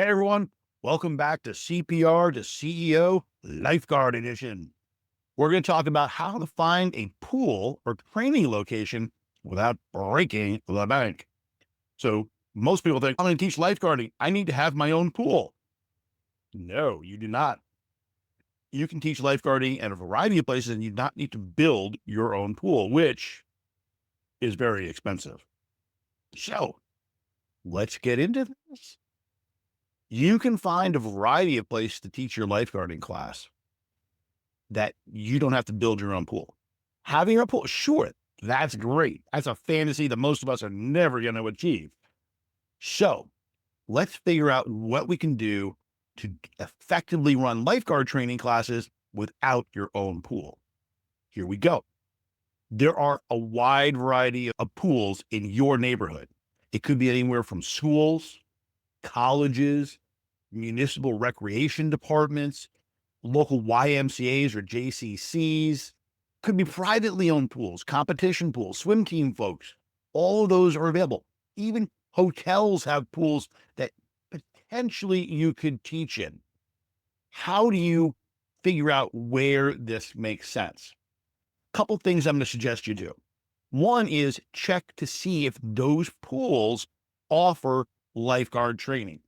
Hey everyone, welcome back to CPR to CEO Lifeguard Edition. We're going to talk about how to find a pool or training location without breaking the bank. So most people think, I'm going to teach lifeguarding. I need to have my own pool. No, you do not. You can teach lifeguarding at a variety of places and you do not need to build your own pool, which is very expensive. So let's get into this. You can find a variety of places to teach your lifeguarding class that you don't have to build your own pool. Having a pool, sure, that's great. That's a fantasy that most of us are never going to achieve. So let's figure out what we can do to effectively run lifeguard training classes without your own pool. Here we go. There are a wide variety of pools in your neighborhood. It could be anywhere from schools, colleges, municipal recreation departments, local YMCAs or JCCs, could be privately owned pools, competition pools, swim team folks. All of those are available. Even hotels have pools that potentially you could teach in. How do you figure out where this makes sense? Couple things I'm going to suggest you do. One is check to see if those pools offer lifeguard training.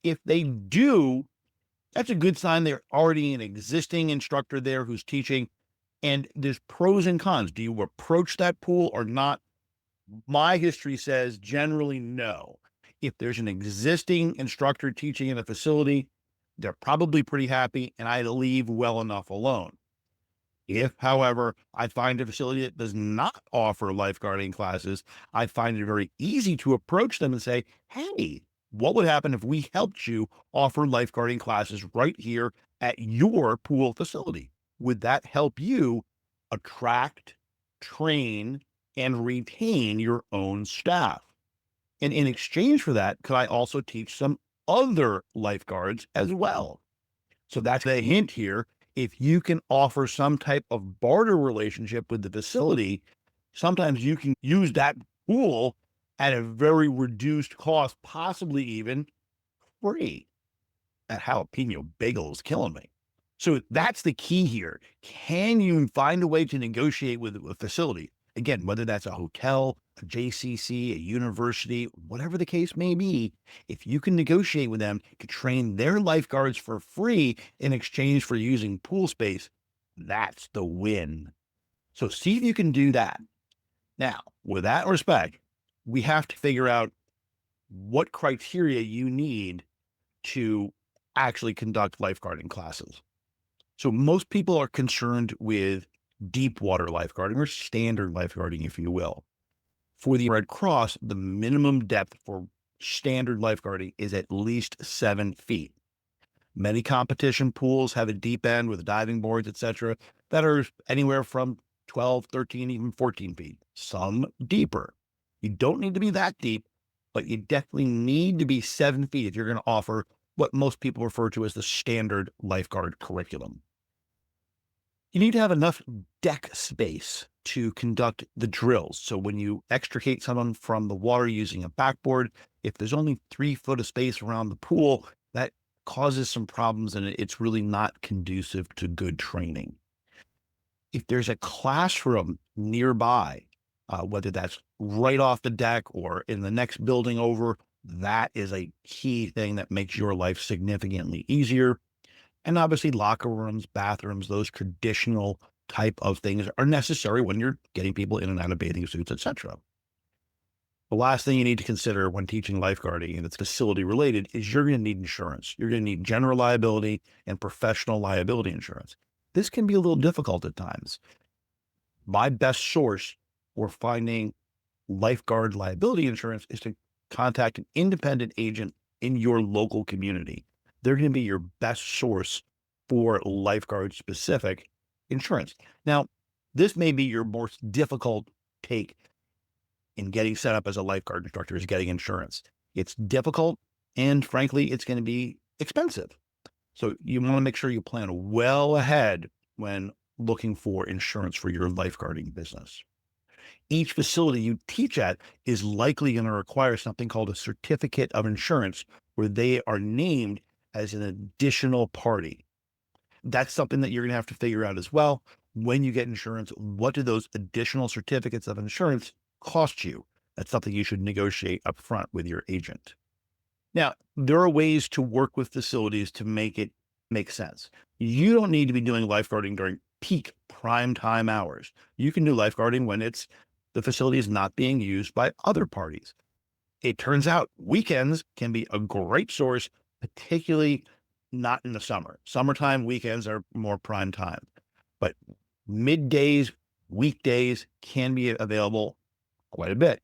If they do, that's a good sign they're already an existing instructor there who's teaching. And there's pros and cons. Do you approach that pool or not? My history says generally no. If there's an existing instructor teaching in a facility, they're probably pretty happy and I leave well enough alone. If, however, I find a facility that does not offer lifeguarding classes, I find it very easy to approach them and say, hey, what would happen if we helped you offer lifeguarding classes right here at your pool facility? Would that help you attract, train, and retain your own staff? And in exchange for that, could I also teach some other lifeguards as well? So that's the hint here. If you can offer some type of barter relationship with the facility, sometimes you can use that pool at a very reduced cost, possibly even free. That jalapeno bagel is killing me. So that's the key here. Can you find a way to negotiate with a facility? Again, whether that's a hotel, a JCC, a university, whatever the case may be, if you can negotiate with them to train their lifeguards for free in exchange for using pool space, that's the win. So see if you can do that. Now, with that respect, we have to figure out what criteria you need to actually conduct lifeguarding classes. So most people are concerned with deep water lifeguarding or standard lifeguarding, if you will. For the Red Cross, the minimum depth for standard lifeguarding is at least 7 feet. Many competition pools have a deep end with diving boards, etc., that are anywhere from 12, 13, even 14 feet, some deeper. You don't need to be that deep, but you definitely need to be 7 feet if you're going to offer what most people refer to as the standard lifeguard curriculum. You need to have enough deck space to conduct the drills. So when you extricate someone from the water using a backboard, if there's only 3 foot of space around the pool, that causes some problems and it's really not conducive to good training. If there's a classroom nearby, whether that's right off the deck or in the next building over, that is a key thing that makes your life significantly easier. And obviously locker rooms, bathrooms, those traditional type of things are necessary when you're getting people in and out of bathing suits, etc. The last thing you need to consider when teaching lifeguarding, and it's facility related, is you're going to need insurance. You're going to need general liability and professional liability insurance. This can be a little difficult at times. My best source for finding lifeguard liability insurance is to contact an independent agent in your local community. They're going to be your best source for lifeguard specific insurance. Now, this may be your most difficult take in getting set up as a lifeguard instructor is getting insurance. It's difficult and frankly, it's going to be expensive. So you want to make sure you plan well ahead when looking for insurance for your lifeguarding business. Each facility you teach at is likely going to require something called a certificate of insurance where they are named as an additional party. That's something that you're going to have to figure out as well. When you get insurance, what do those additional certificates of insurance cost you? That's something you should negotiate up front with your agent. Now, there are ways to work with facilities to make it make sense. You don't need to be doing lifeguarding during peak prime time hours. You can do lifeguarding when the facility is not being used by other parties. It turns out weekends can be a great source, particularly not in the summer. Summertime weekends are more prime time, but middays, weekdays can be available quite a bit.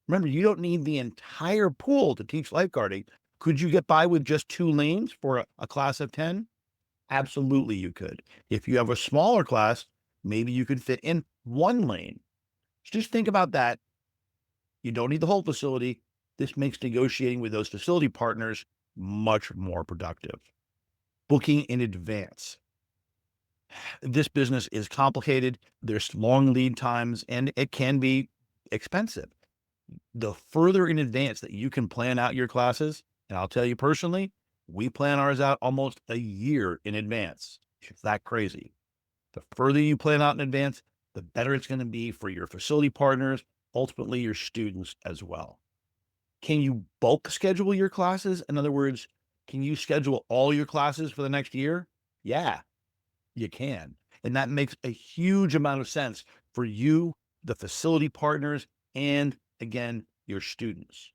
Remember, you don't need the entire pool to teach lifeguarding. Could you get by with just 2 lanes for a class of 10? Absolutely, you could. If you have a smaller class, maybe you could fit in 1 lane. Just think about that. You don't need the whole facility. This makes negotiating with those facility partners much more productive. Booking in advance. This business is complicated. There's long lead times and it can be expensive. The further in advance that you can plan out your classes, and I'll tell you personally, we plan ours out almost a year in advance. It's that crazy. The further you plan out in advance, the better it's going to be for your facility partners, ultimately your students as well. Can you bulk schedule your classes? In other words, can you schedule all your classes for the next year? Yeah, you can. And that makes a huge amount of sense for you, the facility partners, and again, your students.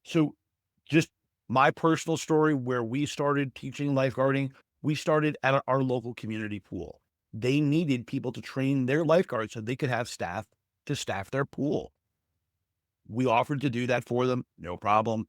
So just my personal story where we started teaching lifeguarding, we started at our local community pool. They needed people to train their lifeguards so they could have staff to staff their pool. We offered to do that for them, no problem.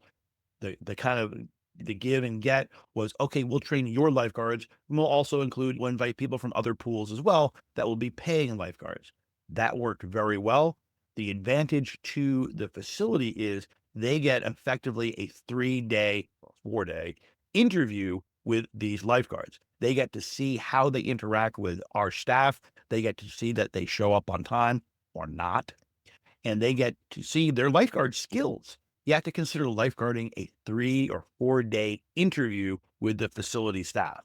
The kind of the give and get was, okay, we'll train your lifeguards. And we'll invite people from other pools as well that will be paying lifeguards. That worked very well. The advantage to the facility is they get effectively a 3-day, 4-day interview with these lifeguards. They get to see how they interact with our staff. They get to see that they show up on time or not, and they get to see their lifeguard skills. You have to consider lifeguarding a 3 or 4-day interview with the facility staff.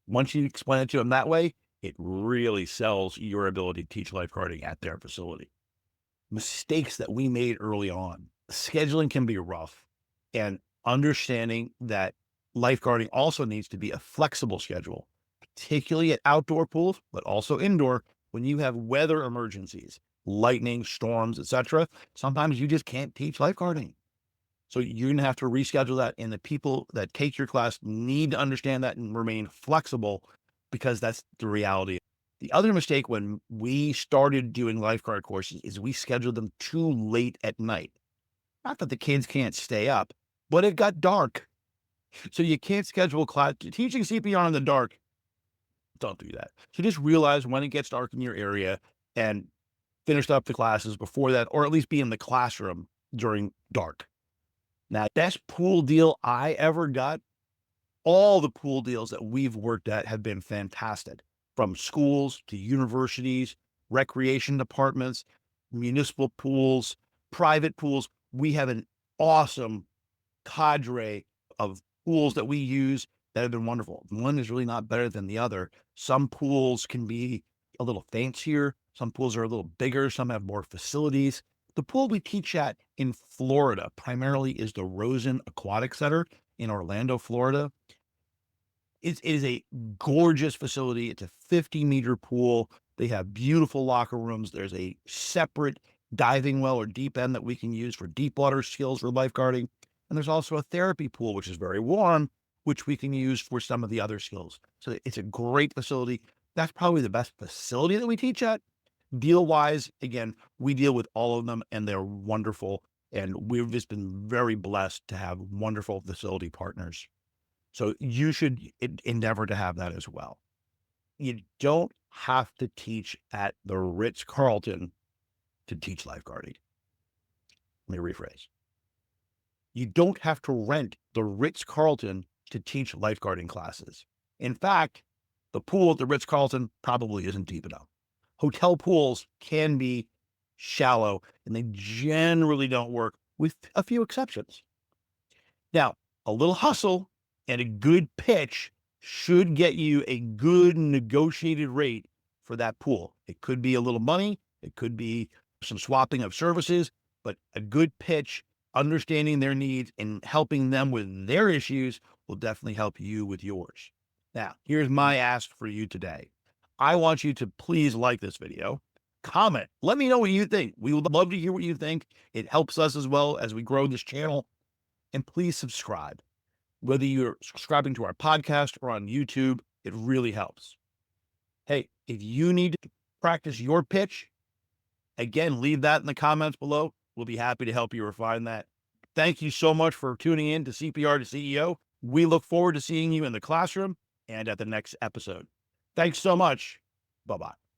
Once you explain it to them that way, it really sells your ability to teach lifeguarding at their facility. Mistakes that we made early on. Scheduling can be rough, and understanding that lifeguarding also needs to be a flexible schedule, particularly at outdoor pools, but also indoor when you have weather emergencies, lightning, storms, etc. Sometimes you just can't teach lifeguarding. So you're going to have to reschedule that. And the people that take your class need to understand that and remain flexible because that's the reality. The other mistake when we started doing lifeguard courses is we scheduled them too late at night. Not that the kids can't stay up, but it got dark. So you can't schedule class teaching CPR in the dark. Don't do that. So just realize when it gets dark in your area and finish up the classes before that, or at least be in the classroom during dark. Now, best pool deal I ever got, all the pool deals that we've worked at have been fantastic, from schools to universities, recreation departments, municipal pools, private pools. We have an awesome cadre of pools that we use that have been wonderful. One is really not better than the other. Some pools can be a little fancier. Some pools are a little bigger. Some have more facilities. The pool we teach at in Florida primarily is the Rosen Aquatic Center in Orlando, Florida. It is a gorgeous facility. It's a 50-meter pool. They have beautiful locker rooms. There's a separate diving well or deep end that we can use for deep water skills for lifeguarding. And there's also a therapy pool, which is very warm, which we can use for some of the other skills. So it's a great facility. That's probably the best facility that we teach at. Deal wise, again, we deal with all of them and they're wonderful. And we've just been very blessed to have wonderful facility partners. So you should endeavor to have that as well. You don't have to teach at the Ritz-Carlton to teach lifeguarding. Let me rephrase. You don't have to rent the Ritz-Carlton to teach lifeguarding classes. In fact, the pool at the Ritz-Carlton probably isn't deep enough. Hotel pools can be shallow and they generally don't work with a few exceptions. Now, A little hustle and a good pitch should get you a good negotiated rate for that pool. It could be a little money, it could be some swapping of services, but a good pitch, understanding their needs and helping them with their issues will definitely help you with yours. Now, here's my ask for you today. I want you to please like this video, comment, let me know what you think. We would love to hear what you think. It helps us as well as we grow this channel. And please subscribe. Whether you're subscribing to our podcast or on YouTube, it really helps. Hey, if you need to practice your pitch, again, leave that in the comments below. We'll be happy to help you refine that. Thank you so much for tuning in to CPR to CEO. We look forward to seeing you in the classroom and at the next episode. Thanks so much. Bye-bye.